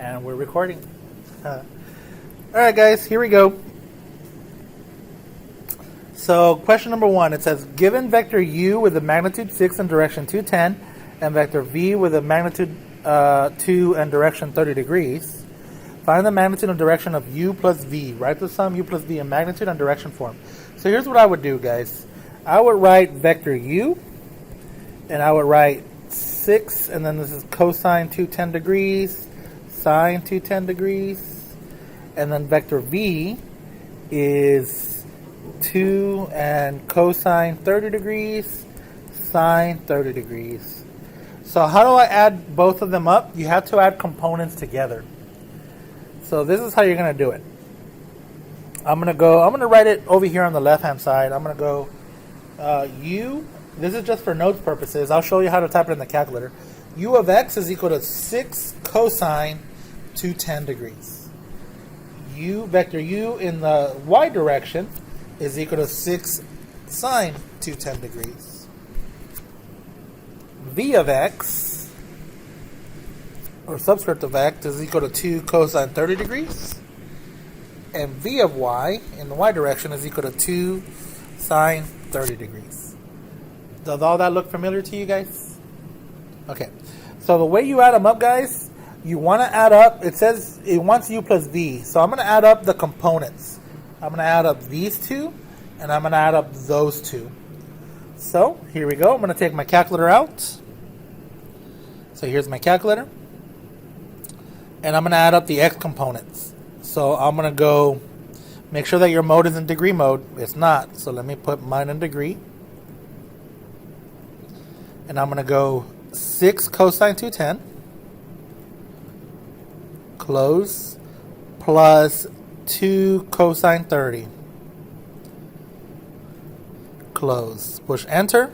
And we're recording. Alright guys, here we go. So question number 1, it says, given vector u with a magnitude 6 and direction 210, and vector v with a magnitude 2 and direction 30 degrees, find the magnitude and direction of u plus v. Write the sum u plus v in magnitude and direction form. So here's what I would do, guys. I would write vector u, and I would write 6, and then this is cosine 210 degrees, sine 210 degrees, and then vector v is 2 and cosine 30 degrees, sine 30 degrees. So how do I add both of them up? You have to add components together. So this is how you're going to do it. I'm going to write it over here on the left hand side. I'm going to go u, this is just for notes purposes. I'll show you how to type it in the calculator. U of x is equal to 6 cosine 210 degrees. Vector u in the y direction is equal to 6 sine 210 degrees. V of x, or subscript of x, is equal to 2 cosine 30 degrees. And v of y in the y direction is equal to 2 sine 30 degrees. Does all that look familiar to you guys? Okay. So the way you add them up, guys, you want to add up, it says it wants u plus v. So I'm going to add up the components. I'm going to add up these two, and I'm going to add up those two. So here we go. I'm going to take my calculator out. So here's my calculator. And I'm going to add up the x components. So I'm going to go, make sure that your mode is in degree mode. It's not. So let me put mine in degree. And I'm going to go 6 cosine 210. Close, plus 2 cosine 30. Close. Push enter.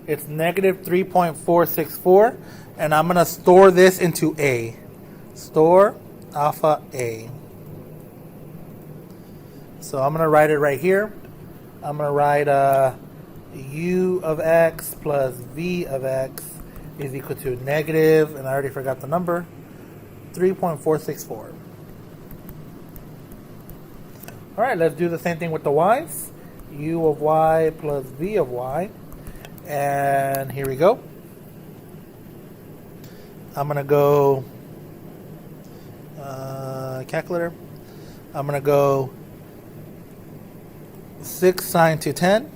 It's negative 3.464, and I'm going to store this into A. Store alpha A. So I'm going to write it right here. I'm going to write u of x plus v of x is equal to negative, and I already forgot the number, 3.464. Alright, let's do the same thing with the y's. U of y plus v of y. And here we go. I'm going to go calculator. I'm going to go 6 sine 210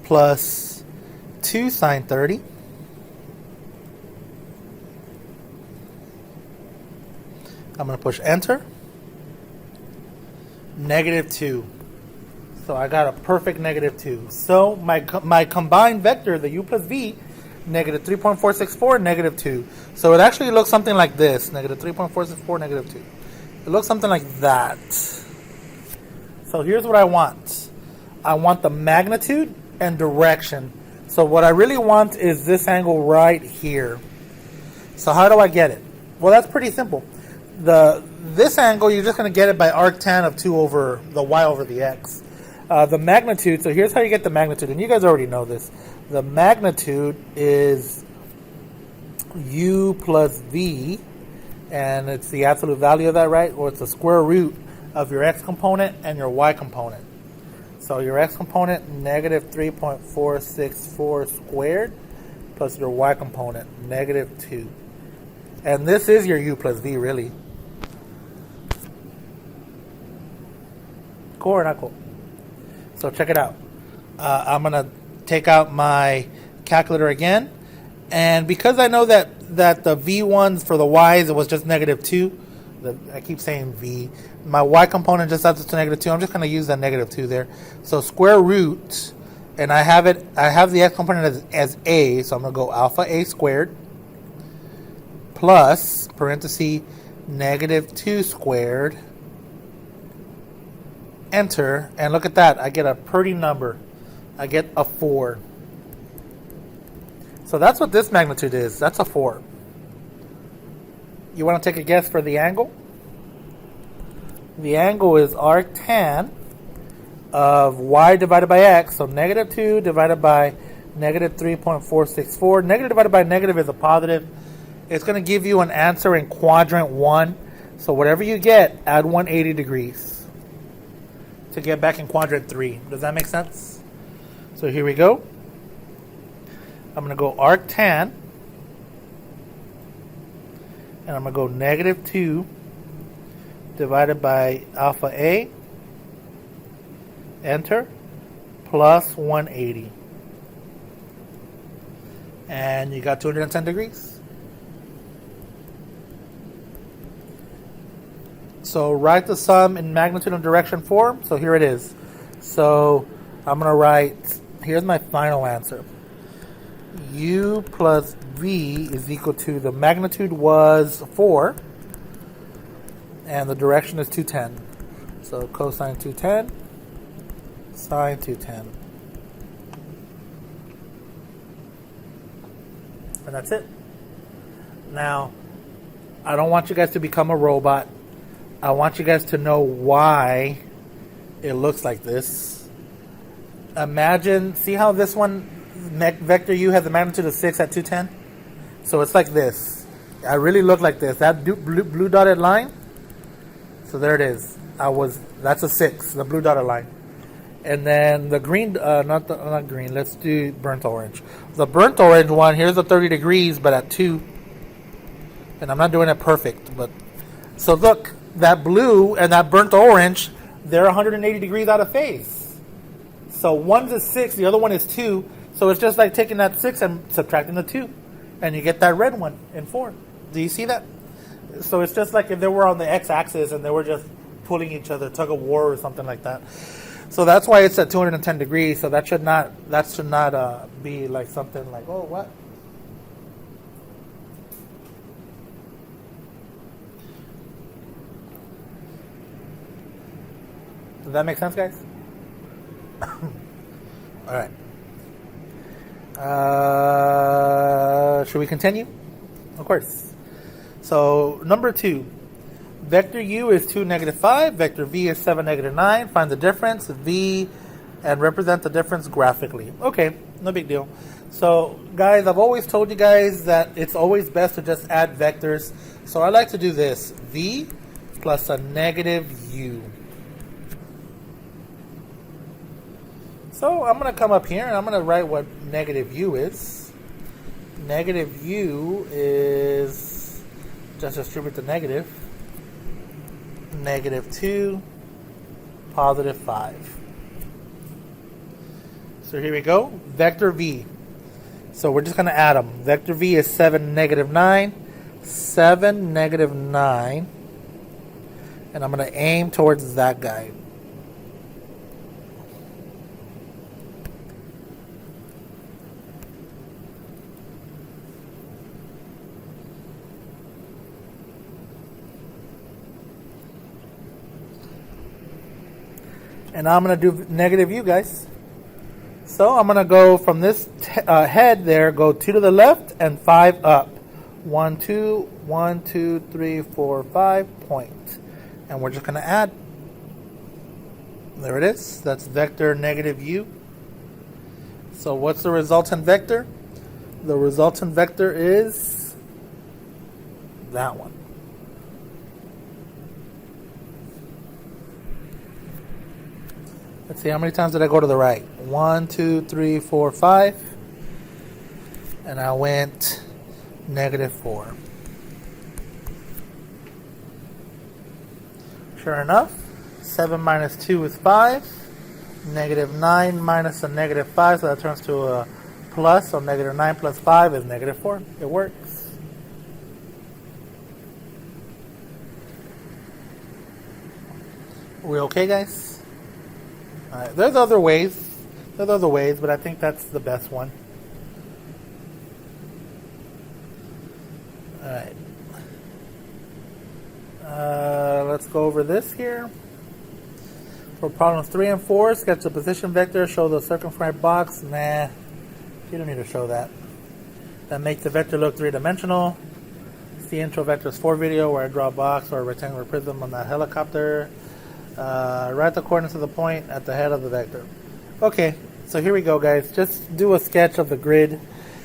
plus 2 sine 30 I'm going to push enter. Negative 2. So I got a perfect negative 2. So my combined vector, the u plus v, negative 3.464, negative 2. So it actually looks something like this. Negative 3.464, negative 2. It looks something like that. So here's what I want. I want the magnitude and direction. So what I really want is this angle right here. So how do I get it? Well, that's pretty simple. This angle, you're just going to get it by arctan of 2 over the y over the x. The magnitude, so here's how you get the magnitude, and you guys already know this. The magnitude is u plus v, and it's the absolute value of that, right? Or it's the square root of your x component and your y component. So your x component, negative 3.464 squared, plus your y component, negative 2. And this is your u plus v, really. Cool or not cool? So check it out. I'm going to take out my calculator again. And because I know that the v1s for the y's, it was just negative 2. I keep saying v. My y component just adds to negative 2. I'm just going to use that negative 2 there. So square root, and I have the x component as a, so I'm going to go alpha a squared plus, parenthesis, negative 2 squared, enter, and look at that. I get a pretty number. I get a 4. So that's what this magnitude is. That's a 4. You want to take a guess for the angle? The angle is arctan of y divided by x, so negative 2 divided by negative 3.464. Negative divided by negative is a positive. It's going to give you an answer in quadrant 1. So whatever you get, add 180 degrees to get back in quadrant 3. Does that make sense? So here we go. I'm going to go arctan. And I'm going to go negative 2 divided by alpha A. Enter. Plus 180. And you got 210 degrees. So write the sum in magnitude and direction form. So here it is. So I'm going to write, here's my final answer. U plus V is equal to, the magnitude was 4. And the direction is 210. So cosine 210, sine 210. And that's it. Now, I don't want you guys to become a robot. I want you guys to know why it looks like this. Imagine, see how this one, vector U, has a magnitude of 6 at 210? So it's like this. I really look like this. That blue dotted line, so there it is. That's a 6, the blue dotted line. And then the green, not green, let's do burnt orange. The burnt orange one, here's the 30 degrees, but at 2. And I'm not doing it perfect, but so look, that blue and that burnt orange, they're 180 degrees out of phase. So one's a 6, the other one is 2. So it's just like taking that 6 and subtracting the 2. And you get that red one in 4. Do you see that? So it's just like if they were on the x-axis and they were just pulling each other, tug of war or something like that. So that's why it's at 210 degrees. So that should not be like something like, oh, what? Does that make sense, guys? All right. Should we continue? Of course. So number 2. Vector U is 2, negative 5. Vector V is 7, negative 9. Find the difference, V, and represent the difference graphically. Okay, no big deal. So, guys, I've always told you guys that it's always best to just add vectors. So I like to do this. V plus a negative U. So I'm going to come up here and I'm going to write what negative U is. Negative U is, just distribute the negative. Negative 2, positive 5. So here we go. Vector V. So we're just going to add them. Vector V is 7, negative 9. 7, negative 9. And I'm going to aim towards that guy. And now I'm going to do negative U, guys. So I'm going to go from this head there, go 2 to the left and 5 up. 1, 2, 1, 2, 3, 4, 5, point. And we're just going to add. There it is. That's vector negative U. So what's the resultant vector? The resultant vector is that one. Let's see, how many times did I go to the right? 1, 2, 3, 4, 5. And I went negative 4. Sure enough, 7 minus 2 is 5. Negative 9 minus a negative 5, so that turns to a plus. So negative 9 plus 5 is negative 4. It works. We okay, guys? There's other ways. But I think that's the best one. Alright. Let's go over this here. For problems 3 and 4, sketch the position vector, show the circumscribed box. Nah, you don't need to show that. That makes the vector look 3-dimensional. See intro vectors 4 video where I draw a box or a rectangular prism on that helicopter. Write the coordinates of the point at the head of the vector. Okay, So here we go, guys. Just do a sketch of the grid.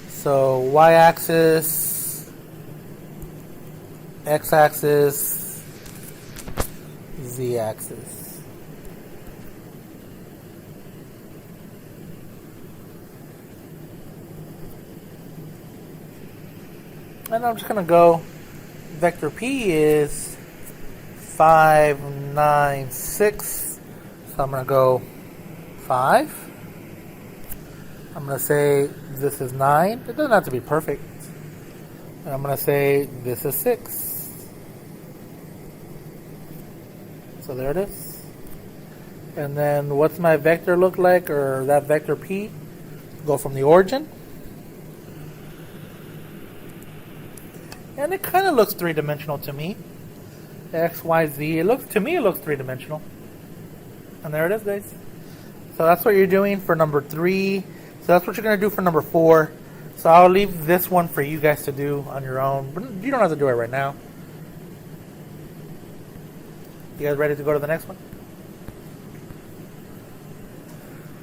So y-axis, x-axis, z-axis. And I'm just going to go, vector P is 5, 9, 6. So I'm going to go 5. I'm going to say this is 9. It doesn't have to be perfect. And I'm going to say this is 6. So there it is. And then what's my vector look like, or that vector P? Go from the origin. And it kind of looks three-dimensional to me. X, Y, Z. To me it looks three-dimensional. And there it is, guys. So that's what you're doing for number 3. So that's what you're going to do for number 4. So I'll leave this one for you guys to do on your own. But you don't have to do it right now. You guys ready to go to the next one?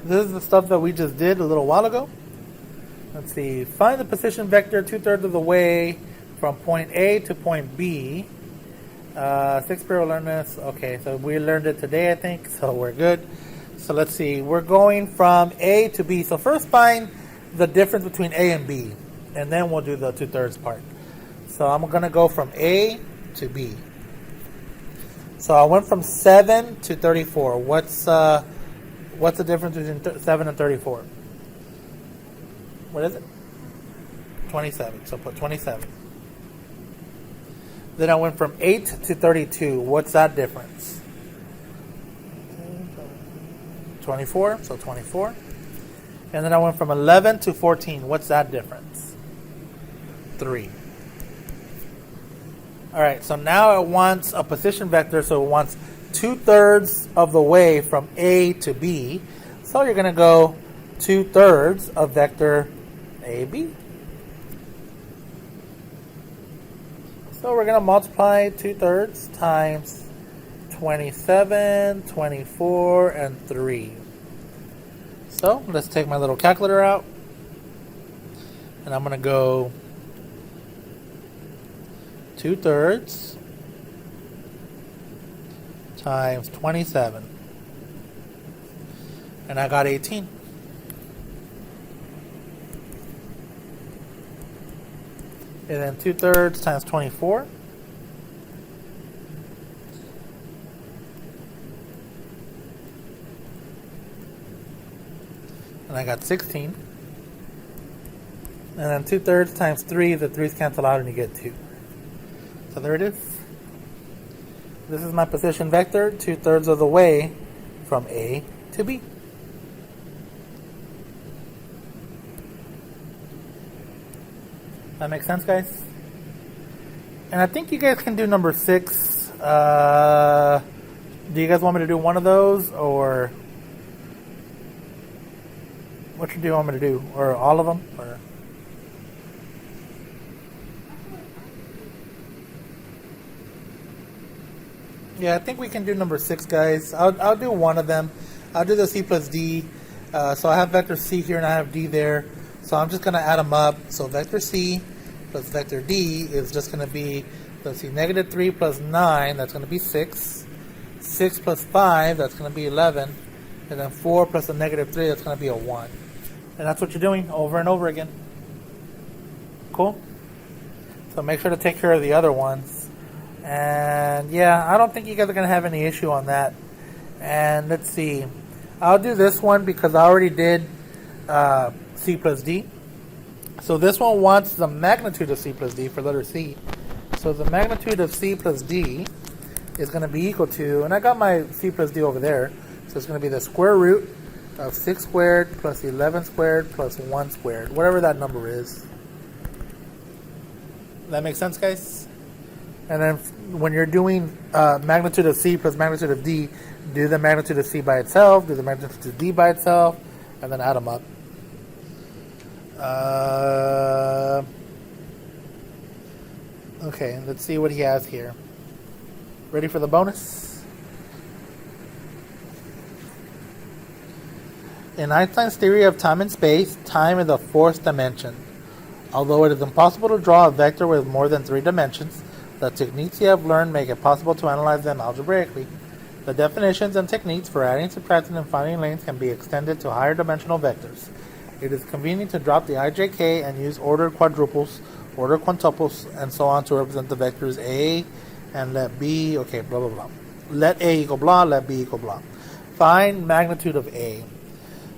This is the stuff that we just did a little while ago. Let's see. Find the position vector 2/3 of the way from point A to point B. 6 period learners. Okay, so we learned it today, I think. So we're good. So let's see, we're going from A to B. So first find the difference between A and B, and then we'll do the 2/3 part. So I'm going to go from A to B. So I went from 7 to 34. What's the difference between 7 and 34? What is it? 27. So put 27. Then I went from 8 to 32. What's that difference? 24, so 24. And then I went from 11 to 14. What's that difference? 3. All right, so now it wants a position vector, so it wants 2/3 of the way from A to B. So you're going to go 2/3 of vector AB. So we're going to multiply 2/3 times 27, 24, and 3. So let's take my little calculator out. And I'm going to go 2/3 times 27. And I got 18. And then 2/3 times 24. And I got 16. And then 2/3 times 3, the 3's cancel out and you get 2. So there it is. This is my position vector, 2/3 of the way from A to B. That makes sense, guys? And I think you guys can do number 6. Do you guys want me to do one of those, or what do you want me to do? Or all of them? Or yeah, I think we can do number 6, guys. I'll do one of them. I'll do the C plus D. So I have vector C here and I have D there. So I'm just going to add them up. So vector C plus vector D is just going to be, let's see, negative 3 plus 9, that's going to be 6. 6 plus 5, that's going to be 11. And then 4 plus a negative 3, that's going to be a 1. And that's what you're doing over and over again. Cool? So make sure to take care of the other ones. And yeah, I don't think you guys are going to have any issue on that. And let's see. I'll do this one because I already did C plus D. So this one wants the magnitude of C plus D for letter C. So the magnitude of C plus D is going to be equal to, and I got my C plus D over there, so it's going to be the square root of 6 squared plus 11 squared plus 1 squared, whatever that number is. That makes sense, guys? And then when you're doing magnitude of C plus magnitude of D, do the magnitude of C by itself, do the magnitude of D by itself, and then add them up. Okay, let's see what he has here. Ready for the bonus? In Einstein's theory of time and space, time is the fourth dimension. Although it is impossible to draw a vector with more than 3 dimensions, the techniques you have learned make it possible to analyze them algebraically. The definitions and techniques for adding, subtracting, and finding lengths can be extended to higher dimensional vectors. It is convenient to drop the ijk and use ordered quadruples, ordered quintuples, and so on to represent the vectors a and let b, okay, blah, blah, blah. Let a equal blah, let b equal blah. Find magnitude of a.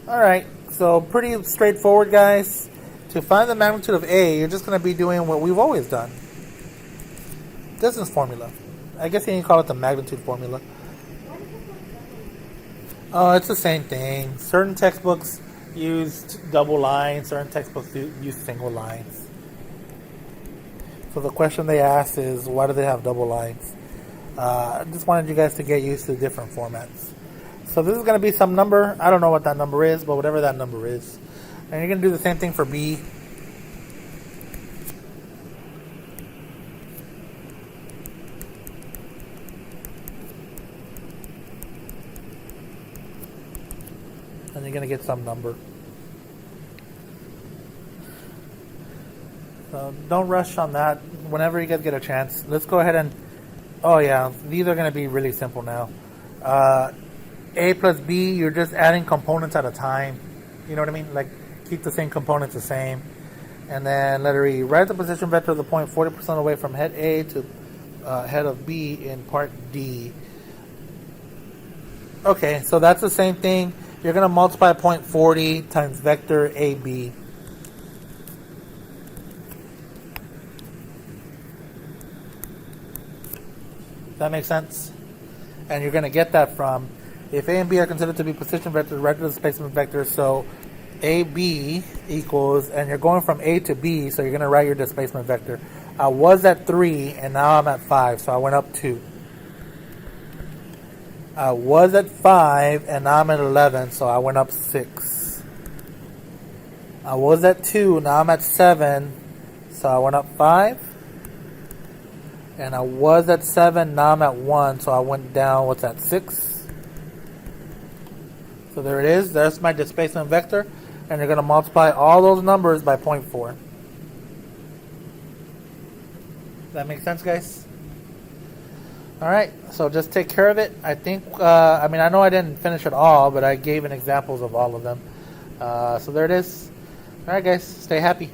Alright, so pretty straightforward, guys. To find the magnitude of a, you're just going to be doing what we've always done. Distance formula. I guess you can call it the magnitude formula. Oh, it's the same thing. Certain textbooks used double lines, certain textbooks use single lines. So the question they asked is, why do they have double lines? I just wanted you guys to get used to different formats. So this is going to be some number. I don't know what that number is, but whatever that number is. And you're going to do the same thing for B. And you're going to get some number. So don't rush on that. Whenever you guys get a chance, let's go ahead and... Oh yeah, these are going to be really simple now. A plus B, you're just adding components at a time. You know what I mean? Like, keep the same components the same. And then letter E, write the position vector of the point 40% away from head A to head of B in part D. Okay, so that's the same thing. You're going to multiply point 40 times vector AB. That makes sense? And you're going to get that from, if A and B are considered to be position vectors, write the displacement vector. So AB equals, and you're going from A to B, so you're going to write your displacement vector. I was at 3, and now I'm at 5, so I went up 2. I was at 5, and now I'm at 11, so I went up 6. I was at 2, now I'm at 7, so I went up 5. And I was at 7, now I'm at 1, so I went down, what's that, 6? So there it is, there's my displacement vector. And you're going to multiply all those numbers by 0.4. That makes sense, guys? Alright, so just take care of it. I think, I know I didn't finish it all, but I gave an examples of all of them. So there it is. Alright, guys, stay happy.